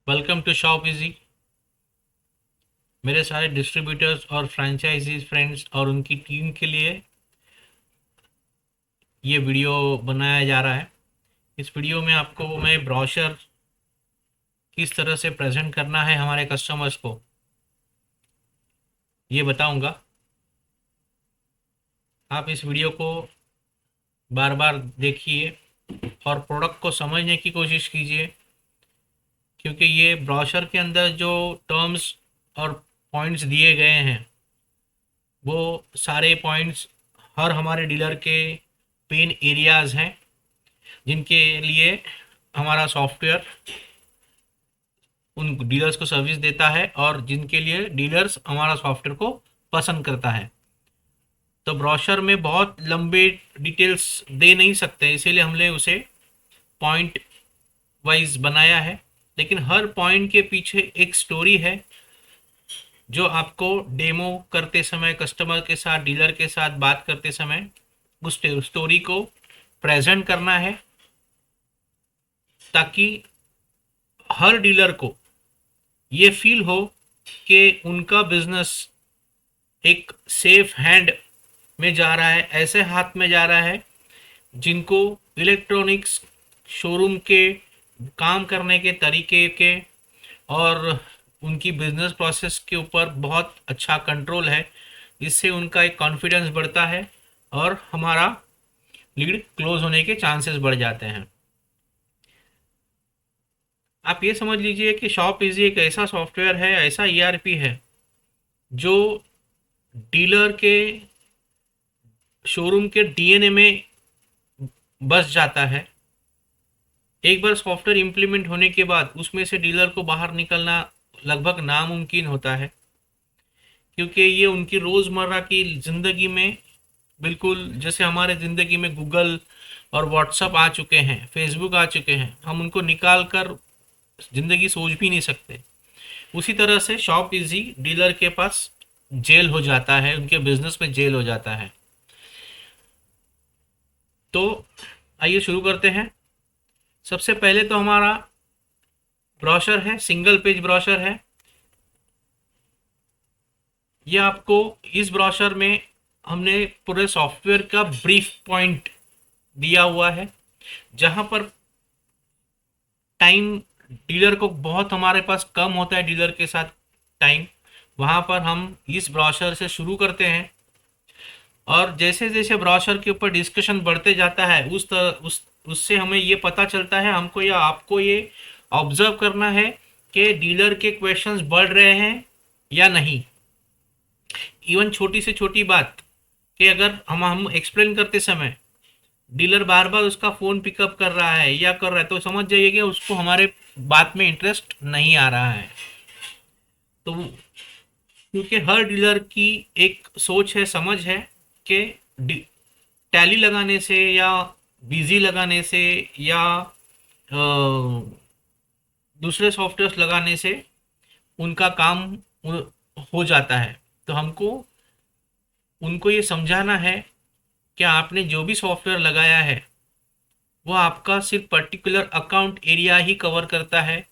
Welcome to shop easy. मेरे सारे distributors और फ्रेंचाइजीज फ्रेंड्स और उनकी टीम के लिए ये वीडियो बनाया जा रहा है। इस वीडियो में आपको मैं ब्रोशर किस तरह से प्रेजेंट करना है हमारे कस्टमर्स को ये बताऊंगा। आप इस वीडियो को बार बार देखिए और प्रोडक्ट को समझने की कोशिश कीजिए, क्योंकि ये ब्रोशर के अंदर जो टर्म्स और पॉइंट्स दिए गए हैं वो सारे पॉइंट्स हर हमारे डीलर के पेन एरियाज़ हैं, जिनके लिए हमारा सॉफ्टवेयर उन डीलर्स को सर्विस देता है और जिनके लिए डीलर्स हमारा सॉफ्टवेयर को पसंद करता है। तो ब्रोशर में बहुत लंबे डिटेल्स दे नहीं सकते, इसीलिए हमने उसे पॉइंट वाइज बनाया है। लेकिन हर पॉइंट के पीछे एक स्टोरी है जो आपको डेमो करते समय, कस्टमर के साथ, डीलर के साथ बात करते समय उस स्टोरी को प्रेजेंट करना है, ताकि हर डीलर को ये फील हो कि उनका बिजनेस एक सेफ हैंड में जा रहा है, ऐसे हाथ में जा रहा है जिनको इलेक्ट्रॉनिक्स शोरूम के काम करने के तरीके के और उनकी बिजनेस प्रोसेस के ऊपर बहुत अच्छा कंट्रोल है, जिससे उनका एक कॉन्फिडेंस बढ़ता है और हमारा लीड क्लोज होने के चांसेस बढ़ जाते हैं। आप ये समझ लीजिए कि शॉप इजी एक ऐसा सॉफ्टवेयर है, ऐसा ईआरपी है जो डीलर के शोरूम के डीएनए में बस जाता है। एक बार सॉफ्टवेयर इम्प्लीमेंट होने के बाद उसमें से डीलर को बाहर निकलना लगभग नामुमकिन होता है, क्योंकि ये उनकी रोज़मर्रा की ज़िंदगी में, बिल्कुल जैसे हमारे ज़िंदगी में गूगल और व्हाट्सअप आ चुके हैं, फेसबुक आ चुके हैं, हम उनको निकाल कर ज़िंदगी सोच भी नहीं सकते। उसी तरह से शॉप इजी डीलर के पास जेल हो जाता है, उनके बिजनेस में जेल हो जाता है। तो आइए शुरू करते हैं। सबसे पहले तो हमारा ब्रोशर है, सिंगल पेज ब्रोशर है। ये आपको इस ब्रोशर में हमने पूरे सॉफ्टवेयर का ब्रीफ पॉइंट दिया हुआ है, जहां पर टाइम डीलर को बहुत हमारे पास कम होता है, डीलर के साथ टाइम, वहां पर हम इस ब्रोशर से शुरू करते हैं और जैसे जैसे ब्रोशर के ऊपर डिस्कशन बढ़ते जाता है उससे हमें ये पता चलता है, हमको या आपको ये ऑब्जर्व करना है कि डीलर के क्वेश्चंस बढ़ रहे हैं या नहीं। इवन छोटी से छोटी बात कि अगर हम एक्सप्लेन करते समय डीलर बार बार उसका फ़ोन पिकअप कर रहा है या कर रहा है, तो समझ जाइए कि उसको हमारे बात में इंटरेस्ट नहीं आ रहा है। तो क्योंकि हर डीलर की एक सोच है, समझ है कि टैली लगाने से या बिजी लगाने से या दूसरे सॉफ्टवेयर लगाने से उनका काम हो जाता है। तो हमको उनको ये समझाना है कि आपने जो भी सॉफ्टवेयर लगाया है वो आपका सिर्फ पर्टिकुलर अकाउंट एरिया ही कवर करता है,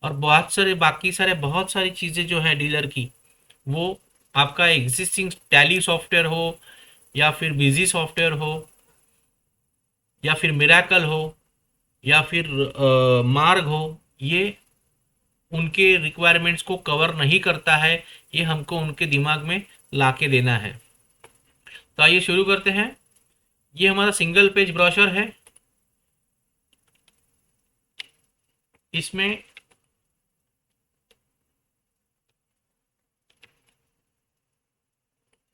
और बहुत सारे बाकी सारे बहुत सारी चीज़ें जो है डीलर की, वो आपका एग्जिस्टिंग टैली सॉफ्टवेयर हो या फिर बिजी सॉफ्टवेयर हो या फिर मिराकल हो या फिर मार्ग हो, ये उनके रिक्वायरमेंट्स को कवर नहीं करता है। ये हमको उनके दिमाग में ला के देना है। तो आइए शुरू करते हैं। ये हमारा सिंगल पेज ब्रोशर है। इसमें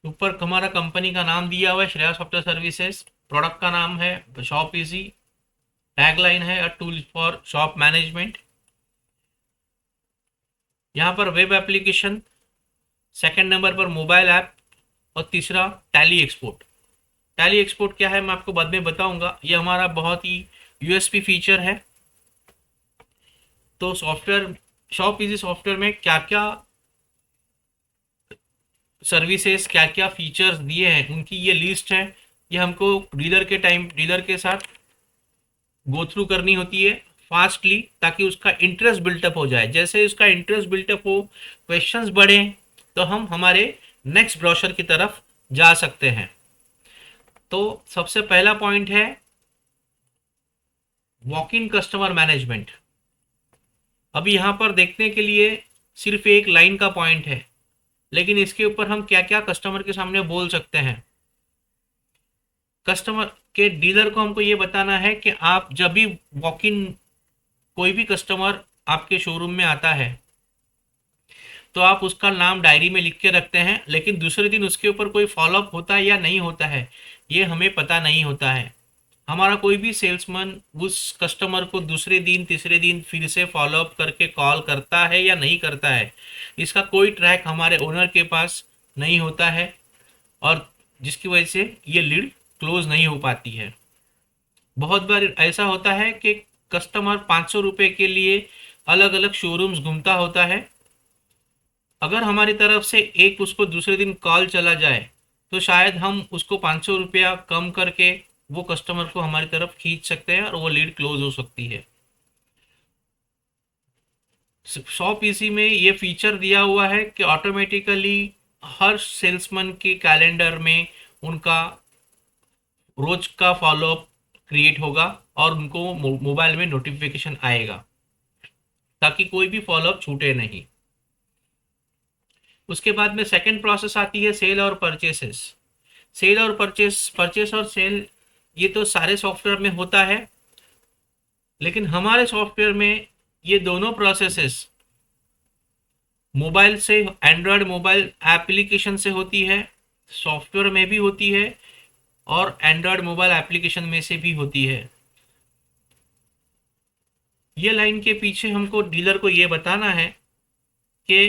ऊपर हमारा कंपनी का नाम दिया हुआ है, श्रेया सॉफ्टवेयर सर्विसेज। प्रोडक्ट का नाम है शॉप इजी। टैगलाइन है a tool for shop management. यहाँ पर वेब एप्लीकेशन, सेकंड नंबर पर मोबाइल ऐप और तीसरा टैली एक्सपोर्ट। टैली एक्सपोर्ट क्या है मैं आपको बाद में बताऊंगा। ये हमारा बहुत ही यूएसपी फीचर है। तो सॉफ्टवेयर, शॉप इजी सॉफ्टवेयर में क्या क्या सर्विसेज, क्या क्या फीचर्स दिए हैं, उनकी ये लिस्ट है। ये हमको डीलर के साथ गो थ्रू करनी होती है। फास्टली, ताकि उसका इंटरेस्ट बिल्टअप हो जाए। जैसे उसका इंटरेस्ट बिल्टअप हो, क्वेश्चंस बढ़े, तो हम हमारे नेक्स्ट ब्रोशर की तरफ जा सकते हैं। तो सबसे पहला पॉइंट है वॉक इन कस्टमर मैनेजमेंट। अब यहाँ पर देखने के लिए सिर्फ एक लाइन का पॉइंट है, लेकिन इसके ऊपर हम क्या क्या कस्टमर के सामने बोल सकते हैं। कस्टमर के डीलर को हमको ये बताना है कि आप जब भी वॉक इन, कोई भी कस्टमर आपके शोरूम में आता है तो आप उसका नाम डायरी में लिख के रखते हैं, लेकिन दूसरे दिन उसके ऊपर कोई फॉलोअप होता है या नहीं होता है, ये हमें पता नहीं होता है। हमारा कोई भी सेल्समैन उस कस्टमर को दूसरे दिन तीसरे दिन फिर से फॉलोअप करके कॉल करता है या नहीं करता है, इसका कोई ट्रैक हमारे ओनर के पास नहीं होता है, और जिसकी वजह से ये लीड क्लोज नहीं हो पाती है। बहुत बार ऐसा होता है कि कस्टमर 500 रुपये के लिए अलग अलग शोरूम्स घूमता होता है। अगर हमारी तरफ से एक उसको दूसरे दिन कॉल चला जाए तो शायद हम उसको 500 रुपया कम करके वो कस्टमर को हमारी तरफ खींच सकते हैं और वो लीड क्लोज हो सकती है। शॉप इसी में ये फीचर दिया हुआ है कि ऑटोमेटिकली हर सेल्समैन के कैलेंडर में उनका रोज का फॉलोअप क्रिएट होगा और उनको मोबाइल में नोटिफिकेशन आएगा, ताकि कोई भी फॉलोअप छूटे नहीं। उसके बाद में सेकंड प्रोसेस आती है सेल और परचेसेस। सेल और परचेस, परचेस और सेल, ये तो सारे सॉफ्टवेयर में होता है, लेकिन हमारे सॉफ्टवेयर में ये दोनों प्रोसेसेस मोबाइल से, एंड्रॉयड मोबाइल एप्लीकेशन से होती है, सॉफ्टवेयर में भी होती है और एंड्रॉयड मोबाइल एप्लीकेशन में से भी होती है। ये लाइन के पीछे हमको डीलर को ये बताना है कि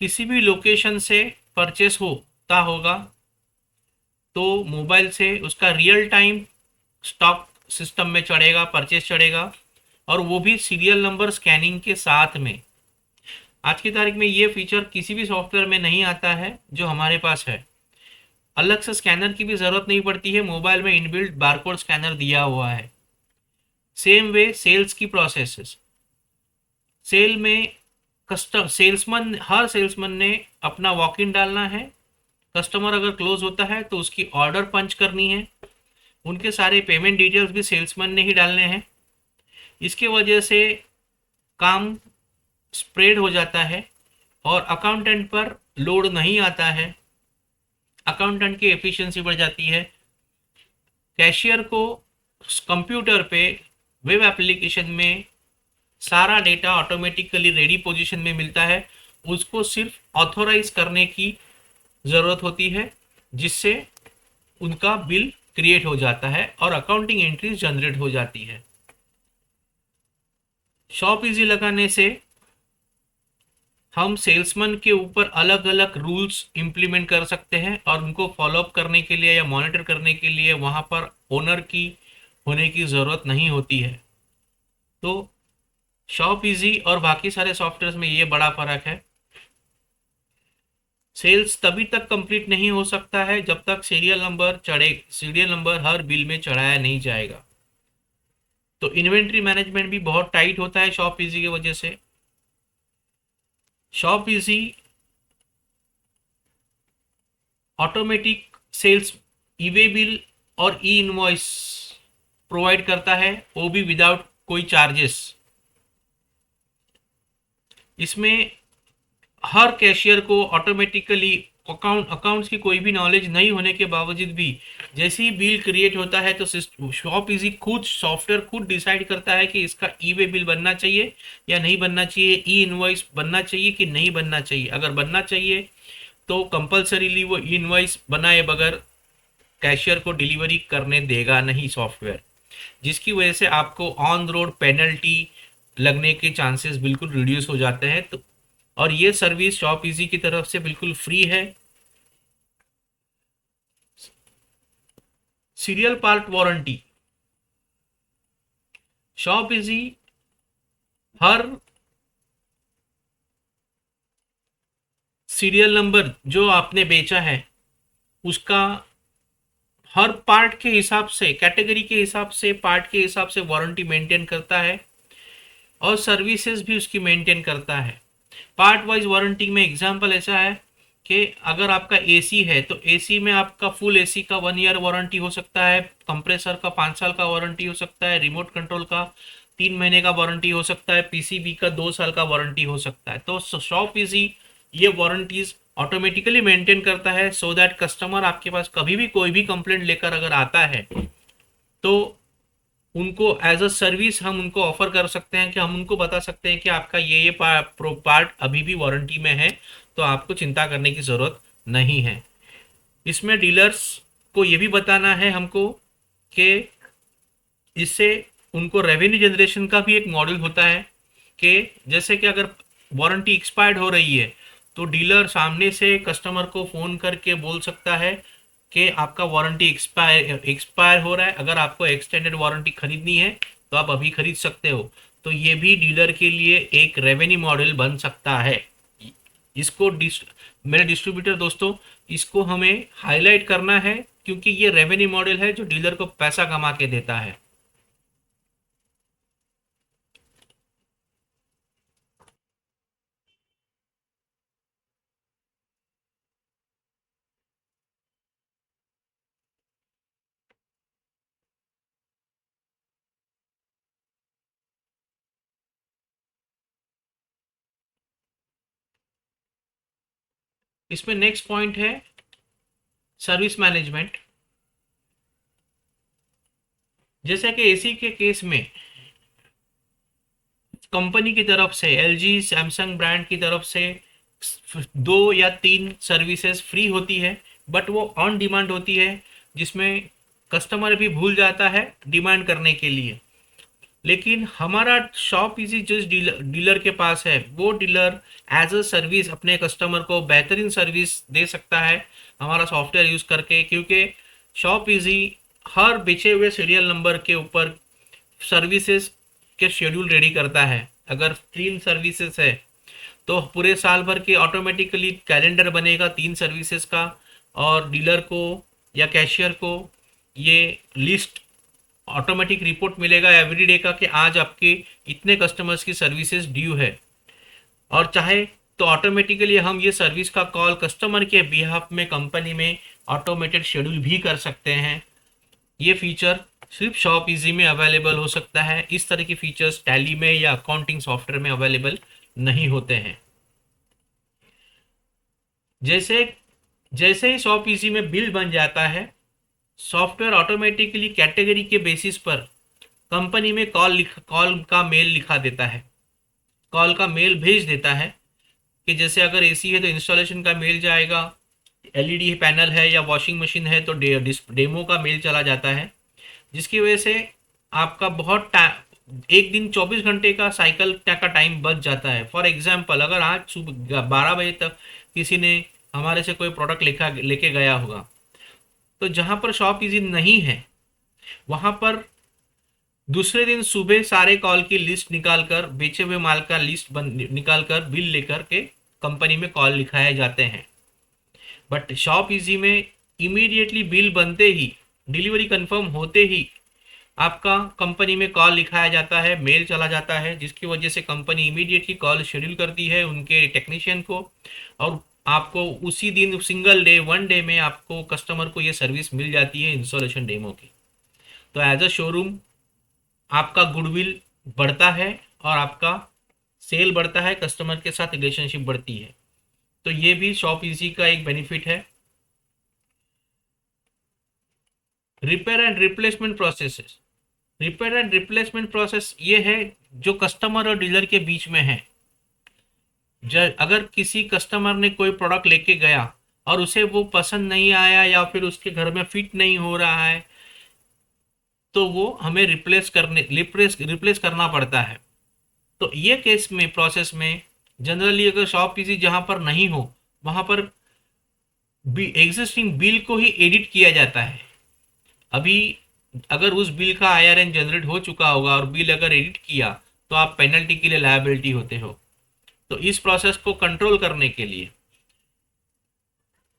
किसी भी लोकेशन से परचेस होता होगा तो मोबाइल से उसका रियल टाइम स्टॉक सिस्टम में चढ़ेगा, परचेस चढ़ेगा, और वो भी सीरियल नंबर स्कैनिंग के साथ में। आज की तारीख में ये फीचर किसी भी सॉफ्टवेयर में नहीं आता है जो हमारे पास है। अलग से स्कैनर की भी ज़रूरत नहीं पड़ती है, मोबाइल में इनबिल्ट बारकोड स्कैनर दिया हुआ है। सेम वे सेल्स की प्रोसेसेस, सेल में सेल्समैन, हर सेल्समैन ने अपना वॉक इन डालना है। कस्टमर अगर क्लोज होता है तो उसकी ऑर्डर पंच करनी है, उनके सारे पेमेंट डिटेल्स भी सेल्समैन ने ही डालने हैं। इसके वजह से काम स्प्रेड हो जाता है और अकाउंटेंट पर लोड नहीं आता है, अकाउंटेंट की एफिशिएंसी बढ़ जाती है। कैशियर को कंप्यूटर पे वेब एप्लीकेशन में सारा डेटा ऑटोमेटिकली रेडी पोजीशन में मिलता है, उसको सिर्फ ऑथोराइज करने की ज़रूरत होती है, जिससे उनका बिल क्रिएट हो जाता है और अकाउंटिंग एंट्रीज जनरेट हो जाती है। शॉप इजी लगाने से हम सेल्समैन के ऊपर अलग अलग रूल्स इंप्लीमेंट कर सकते हैं और उनको फॉलोअप करने के लिए या मॉनिटर करने के लिए वहाँ पर ओनर की होने की ज़रूरत नहीं होती है। तो शॉप इजी और बाकी सारे सॉफ्टवेयर में ये बड़ा फ़र्क है। सेल्स तभी तक कंप्लीट नहीं हो सकता है जब तक सीरियल नंबर हर बिल में चढ़ाया नहीं जाएगा। तो इन्वेंट्री मैनेजमेंट भी बहुत टाइट होता है शॉप इजी की वजह से। Shop easy automatic sales e way bill और ई इनवॉइस प्रोवाइड करता है, वो भी विदाउट कोई चार्जेस। इसमें हर कैशियर को ऑटोमेटिकली अकाउंट्स की कोई भी नॉलेज नहीं होने के बावजूद भी जैसे ही बिल क्रिएट होता है तो शॉप इजी खुद, सॉफ्टवेयर खुद डिसाइड करता है कि इसका ई वे बिल बनना चाहिए या नहीं बनना चाहिए, ई इनवॉइस बनना चाहिए कि नहीं बनना चाहिए। अगर बनना चाहिए तो कंपलसरीली वो ई इनवॉइस बनाए बगैर कैशियर को डिलीवरी करने देगा नहीं सॉफ्टवेयर, जिसकी वजह से आपको ऑन रोड पेनल्टी लगने के चांसेस बिल्कुल रिड्यूस हो जाते हैं। तो और ये सर्विस शॉप इजी की तरफ से बिल्कुल फ्री है। Serial part warranty, shop easy हर सीरियल नंबर जो आपने बेचा है उसका हर पार्ट के हिसाब से, कैटेगरी के हिसाब से, पार्ट के हिसाब से वारंटी मेंटेन करता है। और सर्विसेज भी उसकी मेंटेन करता है। पार्ट वाइज वारंटी में एग्जांपल ऐसा है कि अगर आपका एसी है तो एसी में आपका फुल एसी का 1 ईयर वारंटी हो सकता है, कंप्रेसर का 5 साल का वारंटी हो सकता है, रिमोट कंट्रोल का 3 महीने का वारंटी हो सकता है, पीसीबी का 2 साल का वारंटी हो सकता है। तो शॉप इजी ये वारंटीज ऑटोमेटिकली मेंटेन करता है, सो दैट कस्टमर आपके पास कभी भी कोई भी कंप्लेंट लेकर अगर आता है तो उनको एज अ सर्विस हम उनको ऑफर कर सकते हैं कि हम उनको बता सकते हैं कि आपका ये पार्ट अभी भी वारंटी में है, तो आपको चिंता करने की ज़रूरत नहीं है। इसमें डीलर्स को ये भी बताना है हमको कि इससे उनको रेवेन्यू जनरेशन का भी एक मॉडल होता है कि जैसे कि अगर वारंटी एक्सपायर्ड हो रही है तो डीलर सामने से कस्टमर को फ़ोन करके बोल सकता है कि आपका वारंटी एक्सपायर हो रहा है, अगर आपको एक्सटेंडेड वारंटी खरीदनी है तो आप अभी खरीद सकते हो। तो ये भी डीलर के लिए एक रेवेन्यू मॉडल बन सकता है। इसको मेरे डिस्ट्रीब्यूटर दोस्तों, इसको हमें हाईलाइट करना है क्योंकि ये रेवेन्यू मॉडल है जो डीलर को पैसा कमा के देता है। इसमें नेक्स्ट पॉइंट है सर्विस मैनेजमेंट। जैसे कि एसी के केस में कंपनी की तरफ से एलजी सैमसंग ब्रांड की तरफ से 2 या 3 सर्विसेज फ्री होती है, बट वो ऑन डिमांड होती है जिसमें कस्टमर भी भूल जाता है डिमांड करने के लिए। लेकिन हमारा शॉप इजी जिस डीलर के पास है वो डीलर एज अ सर्विस अपने कस्टमर को बेहतरीन सर्विस दे सकता है हमारा सॉफ्टवेयर यूज़ करके, क्योंकि शॉप इजी हर बेचे हुए सीरियल नंबर के ऊपर सर्विसेज के शेड्यूल रेडी करता है। अगर 3 सर्विसेज है तो पूरे साल भर के ऑटोमेटिकली कैलेंडर बनेगा 3 सर्विसेज का, और डीलर को या कैशियर को ये लिस्ट ऑटोमेटिक रिपोर्ट मिलेगा एवरी डे का कि आज आपके इतने कस्टमर्स की सर्विसेज ड्यू है। और चाहे तो ऑटोमेटिकली हम ये सर्विस का कॉल कस्टमर के बिहाफ में कंपनी में ऑटोमेटेड शेड्यूल भी कर सकते हैं। ये फीचर सिर्फ शॉप इजी में अवेलेबल हो सकता है। इस तरह के फीचर्स टैली में या अकाउंटिंग सॉफ्टवेयर में अवेलेबल नहीं होते हैं। जैसे जैसे ही शॉप इजी में बिल बन जाता है, सॉफ्टवेयर ऑटोमेटिकली कैटेगरी के बेसिस पर कंपनी में कॉल का मेल लिखा देता है, कॉल का मेल भेज देता है कि जैसे अगर एसी है तो इंस्टॉलेशन का मेल जाएगा, एलईडी पैनल है या वॉशिंग मशीन है तो डेमो का मेल चला जाता है, जिसकी वजह से आपका एक दिन 24 घंटे का साइकिल का टाइम बच जाता है। फॉर एग्जाम्पल अगर आज सुबह 12 बजे तक किसी ने हमारे से कोई प्रोडक्ट लेके गया होगा, तो जहाँ पर शॉप इजी नहीं है वहाँ पर दूसरे दिन सुबह सारे कॉल की लिस्ट निकालकर बेचे हुए माल का लिस्ट निकालकर बिल लेकर के कंपनी में कॉल लिखाए जाते हैं। बट शॉप इजी में इमीडिएटली बिल बनते ही, डिलीवरी कंफर्म होते ही आपका कंपनी में कॉल लिखाया जाता है, मेल चला जाता है, जिसकी वजह से कंपनी इमीडिएटली कॉल शेड्यूल करती है उनके टेक्नीशियन को, और आपको उसी दिन सिंगल डे 1 डे में आपको कस्टमर को ये सर्विस मिल जाती है इंस्टॉलेशन डेमो की। तो एज अ शोरूम आपका गुडविल बढ़ता है और आपका सेल बढ़ता है, कस्टमर के साथ रिलेशनशिप बढ़ती है। तो ये भी शॉप इजी का एक बेनिफिट है। Repair and replacement process, repair and replacement process ये है जो कस्टमर और डीलर के बीच में है। अगर किसी कस्टमर ने कोई प्रोडक्ट लेके गया और उसे वो पसंद नहीं आया या फिर उसके घर में फिट नहीं हो रहा है, तो वो हमें रिप्लेस करना पड़ता है। तो ये केस में प्रोसेस में जनरली अगर शॉप किसी जहाँ पर नहीं हो वहाँ पर एग्जिस्टिंग बिल को ही एडिट किया जाता है। अभी अगर उस बिल का आईआरएन जनरेट हो चुका होगा और बिल अगर एडिट किया तो आप पेनल्टी के लिए लायबिलिटी होते हो। तो इस प्रोसेस को कंट्रोल करने के लिए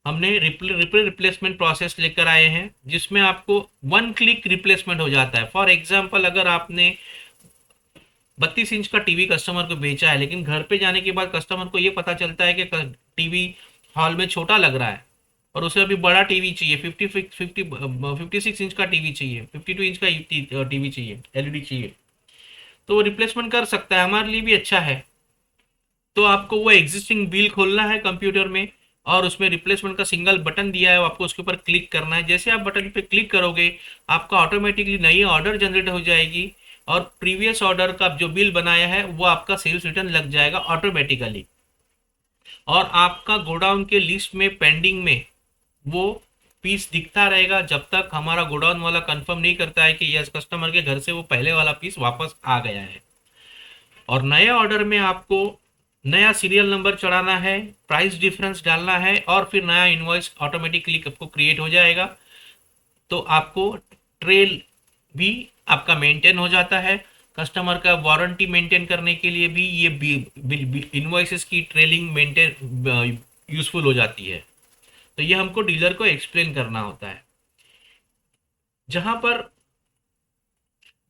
हमने रिप्लेसमेंट प्रोसेस लेकर आए हैं जिसमें आपको 1 क्लिक रिप्लेसमेंट हो जाता है। फॉर एग्जांपल अगर आपने 32 इंच का टीवी कस्टमर को बेचा है, लेकिन घर पे जाने के बाद कस्टमर को ये पता चलता है कि टीवी हॉल में छोटा लग रहा है और उसे अभी बड़ा टीवी चाहिए, 56 इंच का टीवी चाहिए, 52 इंच का टीवी चाहिए, एलईडी चाहिए, तो वो रिप्लेसमेंट कर सकता है, हमारे लिए भी अच्छा है। तो आपको वो एग्जिस्टिंग बिल खोलना है कंप्यूटर में और उसमें रिप्लेसमेंट का सिंगल बटन दिया है, आपको उसके ऊपर क्लिक करना है। जैसे आप बटन पे क्लिक करोगे आपका ऑटोमेटिकली नई ऑर्डर जनरेट हो जाएगी और प्रीवियस ऑर्डर का जो बिल बनाया है वो आपका सेल्स रिटर्न लग जाएगा ऑटोमेटिकली, और आपका गोडाउन के लिस्ट में पेंडिंग में वो पीस दिखता रहेगा जब तक हमारा गोडाउन वाला कंफर्म नहीं करता है कि यस कस्टमर के घर से वो पहले वाला पीस वापस आ गया है। और नए ऑर्डर में आपको नया सीरियल नंबर चढ़ाना है, प्राइस डिफरेंस डालना है और फिर नया इनवॉइस ऑटोमेटिकली आपको क्रिएट हो जाएगा। तो आपको ट्रेल भी आपका मेंटेन हो जाता है। कस्टमर का वारंटी मेंटेन करने के लिए भी ये इनवॉइसेस की ट्रेलिंग मेंटेन यूजफुल हो जाती है। तो ये हमको डीलर को एक्सप्लेन करना होता है। जहां पर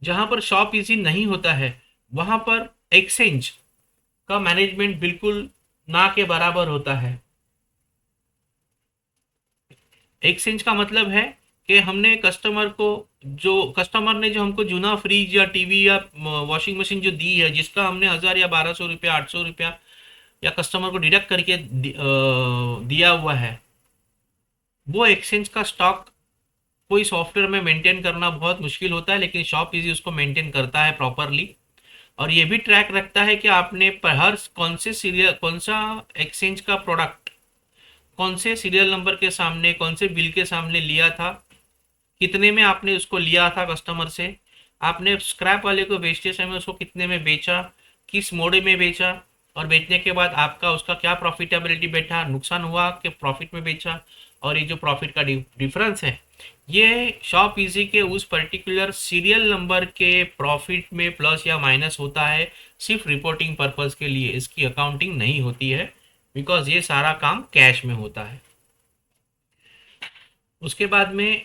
जहां पर शॉप इजी नहीं होता है वहां पर एक्सचेंज का मैनेजमेंट बिल्कुल ना के बराबर होता है। एक्सचेंज का मतलब है कि हमने कस्टमर ने जो हमको जूना फ्रिज या टीवी या वॉशिंग मशीन जो दी है, जिसका हमने 1000 या 1200 रुपया 800 रुपया या कस्टमर को डिडक्ट करके दिया हुआ है, वो एक्सचेंज का स्टॉक कोई सॉफ्टवेयर में मेंटेन करना बहुत मुश्किल होता है, लेकिन शॉप इजी उसको मेंटेन करता है प्रॉपरली। और ये भी ट्रैक रखता है कि आपने हर कौन सा एक्सचेंज का प्रोडक्ट कौन से सीरियल नंबर के सामने, कौन से बिल के सामने लिया था, कितने में आपने उसको लिया था कस्टमर से, आपने स्क्रैप वाले को बेचते समय उसको कितने में बेचा, किस मोड में बेचा, और बेचने के बाद आपका उसका क्या प्रॉफिटेबिलिटी बैठा, नुकसान हुआ कि प्रॉफिट में बेचा, और ये जो प्रॉफिट का डिफरेंस है ये शॉप इजी के उस पर्टिकुलर सीरियल नंबर के प्रॉफिट में प्लस या माइनस होता है, सिर्फ रिपोर्टिंग पर्पस के लिए, इसकी अकाउंटिंग नहीं होती है, बिकॉज ये सारा काम कैश में होता है। उसके बाद में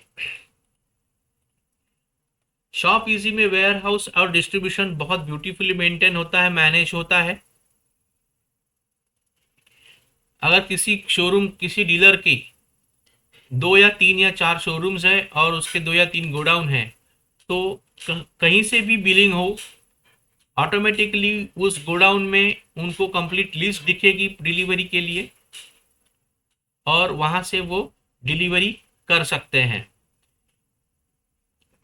शॉप इजी में वेयर हाउस और डिस्ट्रीब्यूशन बहुत ब्यूटीफुली मेंटेन होता है, मैनेज होता है। अगर किसी डीलर की 2 या 3 या 4 शोरूम्स है और उसके 2 या 3 गोडाउन है, तो कहीं से भी बिलिंग हो ऑटोमेटिकली उस गोडाउन में उनको कंप्लीट लिस्ट दिखेगी डिलीवरी के लिए और वहां से वो डिलीवरी कर सकते हैं।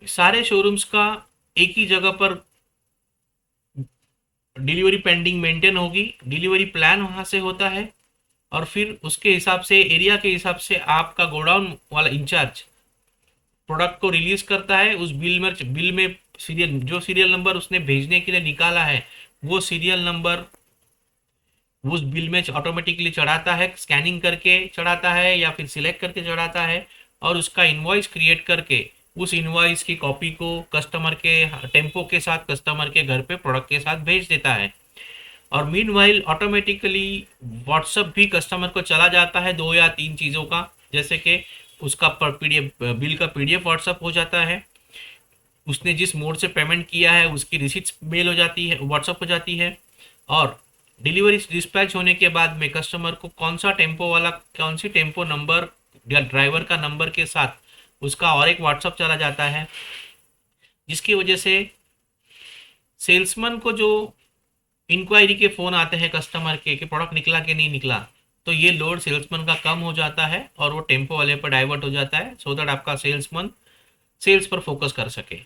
सारे शोरूम्स का एक ही जगह पर डिलीवरी पेंडिंग मेंटेन होगी, डिलीवरी प्लान वहां से होता है और फिर उसके हिसाब से एरिया के हिसाब से आपका गोडाउन वाला इंचार्ज प्रोडक्ट को रिलीज करता है। उस बिल में सीरियल नंबर उसने भेजने के लिए निकाला है वो सीरियल नंबर उस बिल में ऑटोमेटिकली चढ़ाता है, स्कैनिंग करके चढ़ाता है या फिर सिलेक्ट करके चढ़ाता है और उसका इनवॉइस क्रिएट करके उस इनवॉइस की कॉपी को कस्टमर के टेम्पो के साथ कस्टमर के घर पे प्रोडक्ट के साथ भेज देता है। और मीनवाइल ऑटोमेटिकली व्हाट्सअप भी कस्टमर को चला जाता है 2 या 3 चीज़ों का, जैसे कि उसका पीडीएफ बिल का पीडीएफ व्हाट्सअप हो जाता है, उसने जिस मोड से पेमेंट किया है उसकी रिसीट्स मेल हो जाती है, व्हाट्सअप हो जाती है, और डिलीवरी डिस्पैच होने के बाद में कस्टमर को कौन सी टेम्पो नंबर या ड्राइवर का नंबर के साथ उसका और एक व्हाट्सअप चला जाता है, जिसकी वजह से सेल्समैन को जो इंक्वायरी के फ़ोन आते हैं कस्टमर के कि प्रोडक्ट निकला कि नहीं निकला, तो ये लोड सेल्समैन का कम हो जाता है और वो टेम्पो वाले पर डाइवर्ट हो जाता है, सो दैट आपका सेल्समैन सेल्स पर फोकस कर सके।